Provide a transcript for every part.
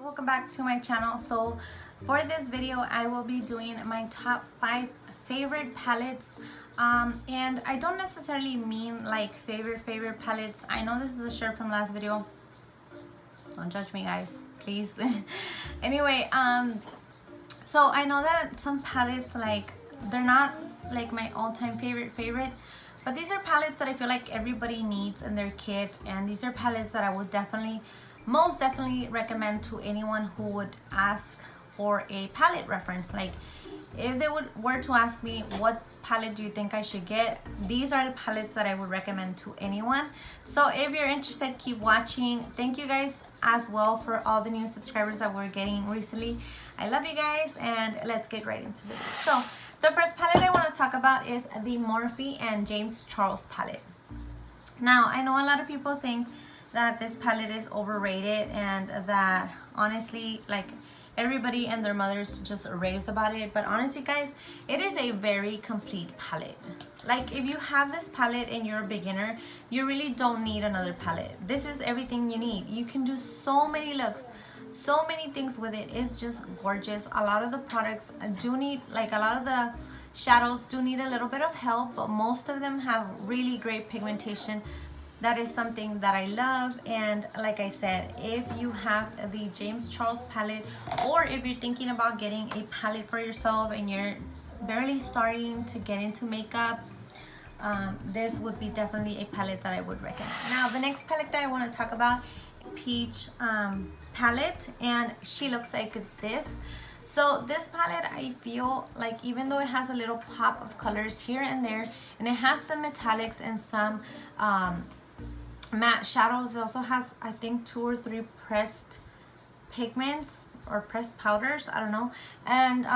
welcome back to my channel. So for this video I will be doing my top 5 favorite palettes, and I don't necessarily mean like favorite palettes. I know this is a shirt from last video, don't judge me guys, please. Anyway, so I know that some palettes, like, they're not like my all-time favorite, but these are palettes that I feel like everybody needs in their kit, and these are palettes that I would most definitely recommend to anyone who would ask for a palette reference. Like, if they were to ask me what palette do you think I should get, these are the palettes that I would recommend to anyone. So if you're interested, keep watching. Thank you guys as well for all the new subscribers that we're getting recently. I love you guys, and let's get right into the video. So the first palette I want to talk about is the Morphe and James Charles palette. Now, I know a lot of people think that this palette is overrated, and that honestly, like, everybody and their mothers just raves about it. But honestly guys, it is a very complete palette. Like, if you have this palette and you're a beginner, you really don't need another palette. This is everything you need. You can do so many looks, so many things with it. It's just gorgeous. A lot of the products do need, like, a lot of the shadows do need a little bit of help, but most of them have really great pigmentation. That is something that I love. And like I said, if you have the James Charles palette, or if you're thinking about getting a palette for yourself and you're barely starting to get into makeup, this would be definitely a palette that I would recommend. Now, the next palette that I want to talk about, Peach palette, and she looks like this. So this palette, I feel like, even though it has a little pop of colors here and there, and it has some metallics and some matte shadows, it also has, I think, 2 or 3 pressed pigments or pressed powders, I don't know. And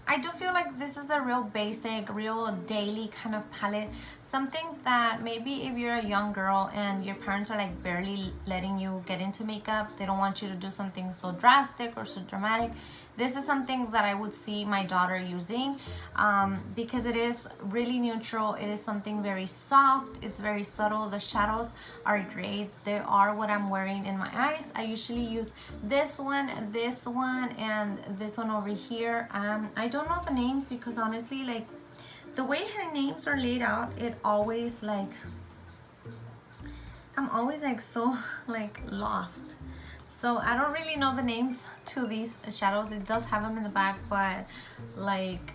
I do feel like this is a real basic, real daily kind of palette. Something that maybe if you're a young girl and your parents are like barely letting you get into makeup, they don't want you to do something so drastic or so dramatic, this is something that I would see my daughter using, because it is really neutral. It is something very soft. It's very subtle. The shadows are great. They are what I'm wearing in my eyes. I usually use this one, and this one over here. I don't know the names because honestly, like, the way her names are laid out, it always, like, I'm always like so like lost. So I don't really know the names to these shadows. It does have them in the back, but like,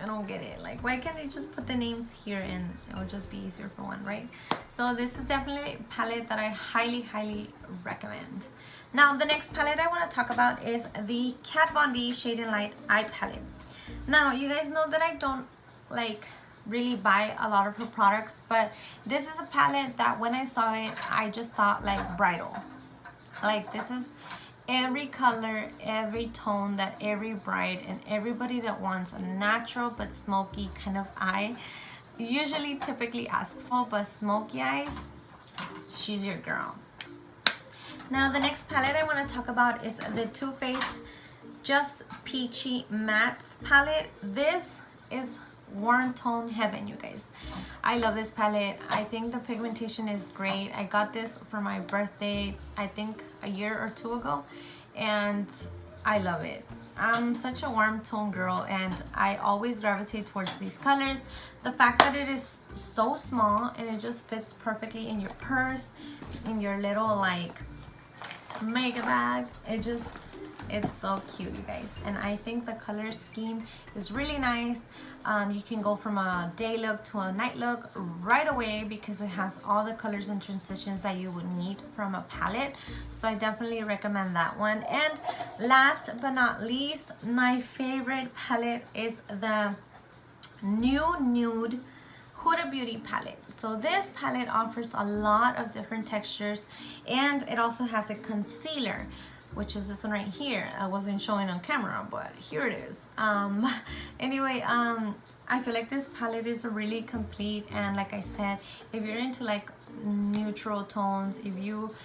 I don't get it. Like, why can't they just put the names here and it would just be easier for one, right? So this is definitely a palette that I highly recommend. Now, the next palette I want to talk about is the Kat Von D Shade and Light Eye Palette. Now, you guys know that I don't like really buy a lot of her products, but this is a palette that when I saw it, I just thought like bridal. Like, this is every color, every tone that every bride and everybody that wants a natural but smoky kind of eye usually typically asks for. But smoky eyes, she's your girl. Now, the next palette I want to talk about is the Too Faced Just Peachy Mattes palette. This is warm tone heaven, you guys. I love this palette. I think the pigmentation is great. I got this for my birthday, I think a year or 2 ago, and I love it. I'm such a warm tone girl, and I always gravitate towards these colors. The fact that it is so small and it just fits perfectly in your purse, in your little like makeup bag, it's so cute, you guys. And I think the color scheme is really nice. You can go from a day look to a night look right away because it has all the colors and transitions that you would need from a palette. So I definitely recommend that one. And last but not least, my favorite palette is the new Nude Huda Beauty palette. So this palette offers a lot of different textures, and it also has a concealer, which is this one right here. I wasn't showing on camera, but here it is. Anyway, I feel like this palette is really complete, and like I said, if you're into like neutral tones, if you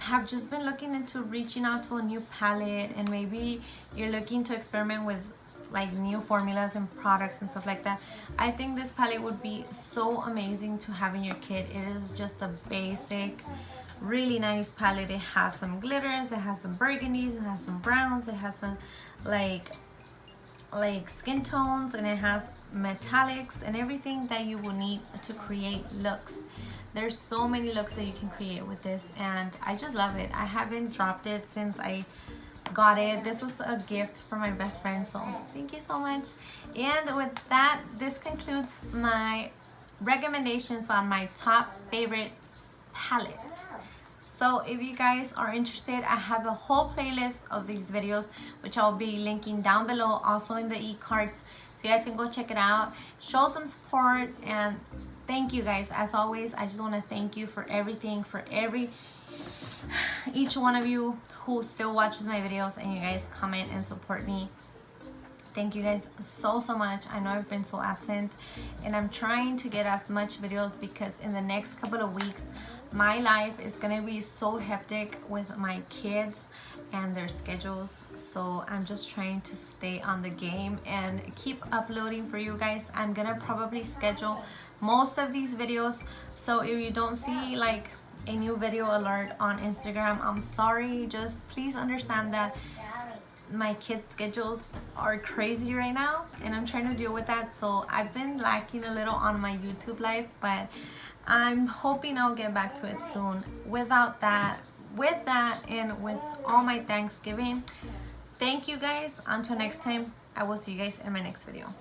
have just been looking into reaching out to a new palette, and maybe you're looking to experiment with like new formulas and products and stuff like that. I think this palette would be so amazing to have in your kit. It is just a basic, really nice palette. It has some glitters, it has some burgundies, it has some browns, it has some like skin tones, and it has metallics and everything that you will need to create looks. There's so many looks that you can create with this, and I just love it. I haven't dropped it since I got it. This was a gift from my best friend, so thank you so much. And with that, this concludes my recommendations on my top favorite palettes. So if you guys are interested, I have a whole playlist of these videos, which I'll be linking down below, also in the e-cards, so you guys can go check it out, show some support, and thank you guys. As always, I just want to thank you for everything, for each one of you who still watches my videos and you guys comment and support me. Thank you guys so much. I know I've been so absent, and I'm trying to get as much videos because in the next couple of weeks my life is gonna be so hectic with my kids and their schedules. So I'm just trying to stay on the game and keep uploading for you guys. I'm gonna probably schedule most of these videos, so if you don't see like a new video alert on Instagram, I'm sorry. Just please understand that my kids' schedules are crazy right now, and I'm trying to deal with that. So I've been lacking a little on my YouTube life, but I'm hoping I'll get back to it soon. With that, and with all my Thanksgiving, thank you guys. Until next time, I will see you guys in my next video.